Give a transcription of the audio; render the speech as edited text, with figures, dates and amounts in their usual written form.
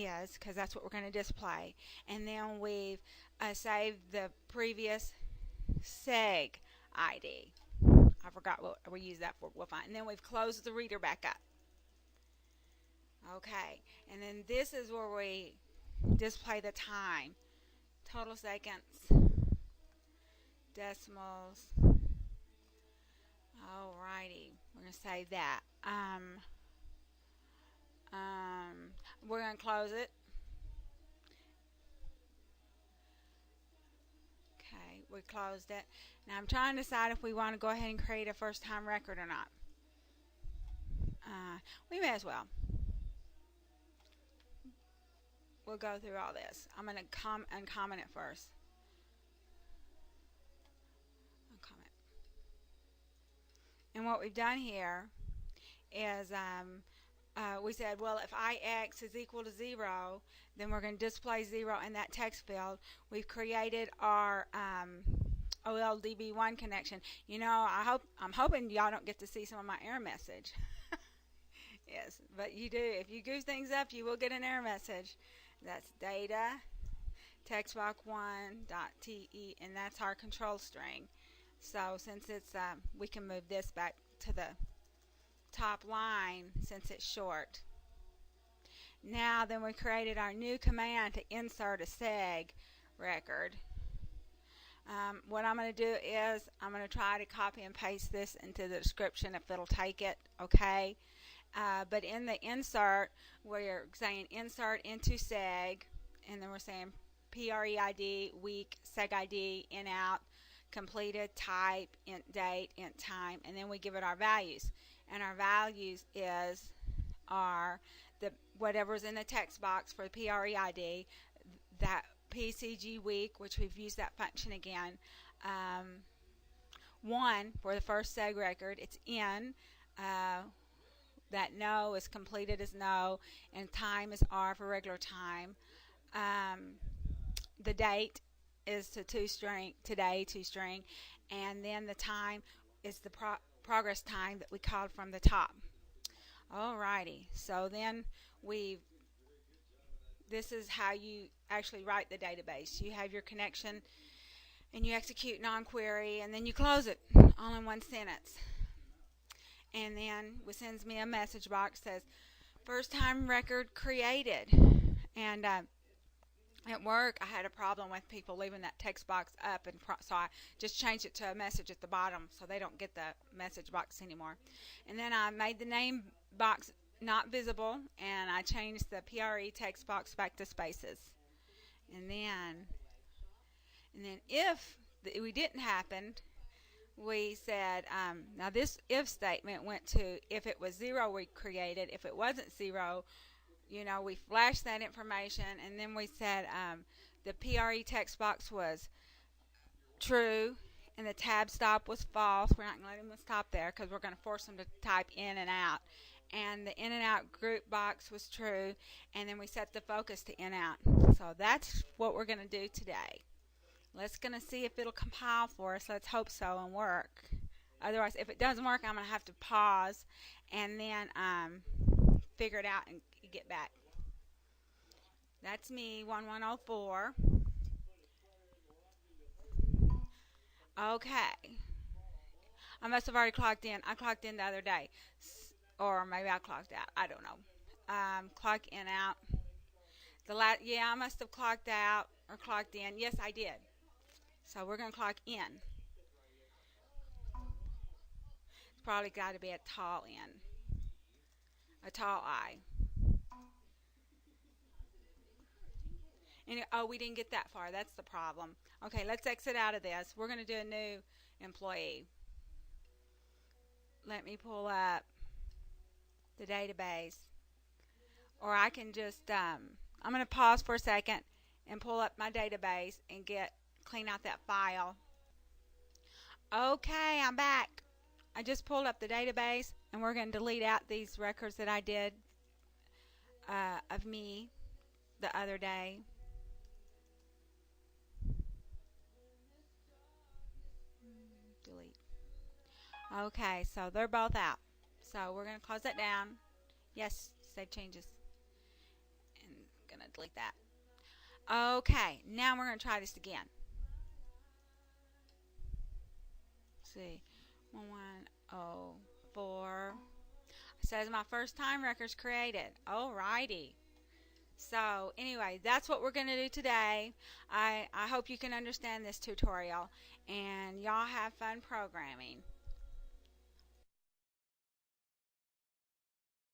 is, because that's what we're going to display. And then we've saved the previous seg ID. I forgot what we use that for. We'll find. And then we've closed the reader back up. Okay, and then this is where we display the time. Total seconds, decimals. Alrighty, we're going to save that. We're going to close it. Okay, we closed it. Now I'm trying to decide if we want to go ahead and create a first time record or not. We may as well. We'll go through all this. I'm going to uncomment it first. Uncomment. And what we've done here is we said, well, if ix is equal to 0, then we're going to display 0 in that text field. We've created our OLDB1 connection. You know, I'm hoping y'all don't get to see some of my error message. Yes, but you do. If you goof things up, you will get an error message. That's data textbox1.te, and that's our control string. So since it's we can move this back to the top line since it's short. Now then we created our new command to insert a seg record. What I'm going to do is I'm going to try to copy and paste this into the description if it'll take it, okay? But in the insert, we're saying insert into seg, and then we're saying PREID, week, seg ID, in out, completed, type, int date, int time, and then we give it our values. And our values are the whatever's in the text box for the PREID, that PCG week, which we've used that function again. 1 for the first seg record, it's in. That no is completed as no, and time is R for regular time. The date is to toString, today toString, and then the time is the progress time that we called from the top. Alrighty, so then this is how you actually write the database. You have your connection and you execute non-query, and then you close it all in one sentence. And then it sends me a message box that says first time record created. And at work I had a problem with people leaving that text box up, and so I just changed it to a message at the bottom so they don't get the message box anymore. And then I made the name box not visible, and I changed the PRE text box back to spaces. And then if we didn't happen, we said, now this if statement went to if it was 0 we created. If it wasn't 0, you know, we flashed that information, and then we said the PRE text box was true and the tab stop was false. We're not going to let them stop there because we're going to force them to type in and out. And the in and out group box was true, and then we set the focus to in out. So that's what we're going to do today. Let's going to see if it'll compile for us. Let's hope so and work. Otherwise, if it doesn't work, I'm going to have to pause and then figure it out and get back. That's me, 1104. Okay. I must have already clocked in. I clocked in the other day. Or maybe I clocked out. I don't know. Clock in, out. Yeah, I must have clocked out or clocked in. Yes, I did. So we're going to clock in. It's probably got to be a tall N. A tall I. And we didn't get that far. That's the problem. Okay, let's exit out of this. We're going to do a new employee. Let me pull up the database. Or I can just, I'm going to pause for a second and pull up my database and clean out that file. Okay, I'm back. I just pulled up the database, and we're going to delete out these records that I did of me the other day. Delete. Okay, so they're both out. So we're going to close that down. Yes, save changes. And going delete that. Okay, now we're going to try this again. Let's see, 1104. It says my first time record's created. Alrighty. So anyway, that's what we're going to do today. I hope you can understand this tutorial, and y'all have fun programming.